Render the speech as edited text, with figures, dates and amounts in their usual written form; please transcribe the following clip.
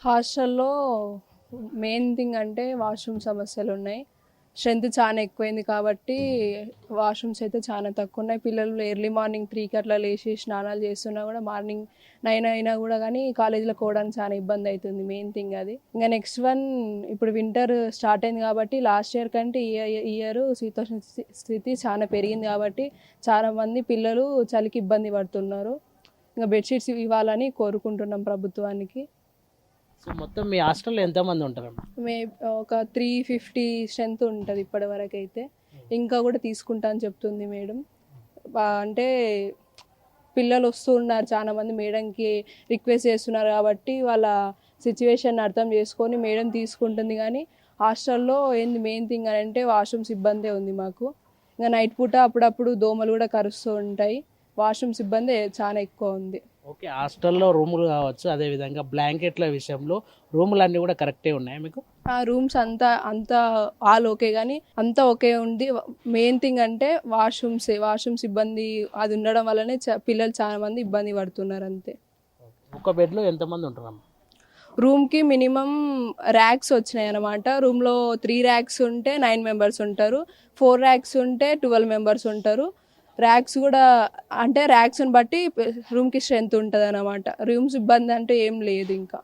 హాస్టల్‌లో main thing అంటే washroom సమస్యలున్నాయి. Strength చానా ఎక్కువైంది కాబట్టి వాష్‌రూమ్స్ అయితే చానా తక్కువున్నాయి. పిల్లలు ఎర్లీ మార్నింగ్ 3కి అట్లా లేసి స్నానాలు చేస్తున్నా కూడా మార్నింగ్ 9 అయినా కూడా గానీ కాలేజ్‌లోకి పోవడానికి చాలా ఇబ్బందయితుంది. మెయిన్ థింగ్ అది. ఇంక నెక్స్ట్ వన్ ఇప్పుడు వింటర్ స్టార్ట్ అయింది కాబట్టి లాస్ట్ ఇయర్ కంటే ఈ ఇయర్ శీతోష్ణ స్థితి చాలా పెరిగింది కాబట్టి చాలా మంది పిల్లలు చలికి ఇబ్బంది పడుతున్నారు. ఇంక బెడ్‌షీట్స్ ఇవ్వాలని కోరుకుంటున్నాం ప్రభుత్వానికి. సో మొత్తం మీ హాస్టల్లో ఎంతమంది ఉంటారమ్మా? మే ఒక 350 స్ట్రెంత్ ఉంటుంది ఇప్పటివరకైతే. ఇంకా కూడా తీసుకుంటా అని చెప్తుంది మేడం. అంటే పిల్లలు వస్తూ ఉన్నారు చాలామంది మేడంకి రిక్వెస్ట్ చేస్తున్నారు కాబట్టి వాళ్ళ సిచ్యువేషన్ అర్థం చేసుకొని మేడం తీసుకుంటుంది. కానీ హాస్టల్లో ఏంది మెయిన్ థింగ్ అని అంటే వాష్రూమ్స్ ఇబ్బందే ఉంది మాకు. ఇంకా నైట్ పూట అప్పుడప్పుడు దోమలు కూడా కరుస్తూ ఉంటాయి. వాష్రూమ్స్ ఇబ్బంది చాలా ఎక్కువ ఉంది. ఓకే, హాస్టల్లో రూములు కావచ్చు, అదేవిధంగా బ్లాంకెట్ల విషయంలో రూములన్నీ కూడా కరెక్టే ఉన్నాయి మీకు? ఆ రూమ్స్ అంతా ఆల్ ఓకే కానీ అంతా ఓకే ఉంది. మెయిన్ థింగ్ అంటే వాష్రూమ్స్ ఇబ్బంది అది ఉండడం వల్లనే పిల్లలు చాలా మంది ఇబ్బంది పడుతున్నారు అంతే. ఒక బెడ్లో ఎంతమంది ఉంటారమ్మా? రూమ్కి మినిమం ర్యాక్స్ వచ్చినాయి అనమాట. రూమ్లో 3 ర్యాక్స్ ఉంటే 9 మెంబర్స్ ఉంటారు, 4 ర్యాక్స్ ఉంటే 12 మెంబర్స్ ఉంటారు. ర్యాక్స్ కూడా అంటే ర్యాక్స్ని బట్టి రూమ్కి స్ట్రెంత్ ఉంటుంది అనమాట. రూమ్స్ ఇబ్బంది అంటే ఏం లేదు ఇంకా.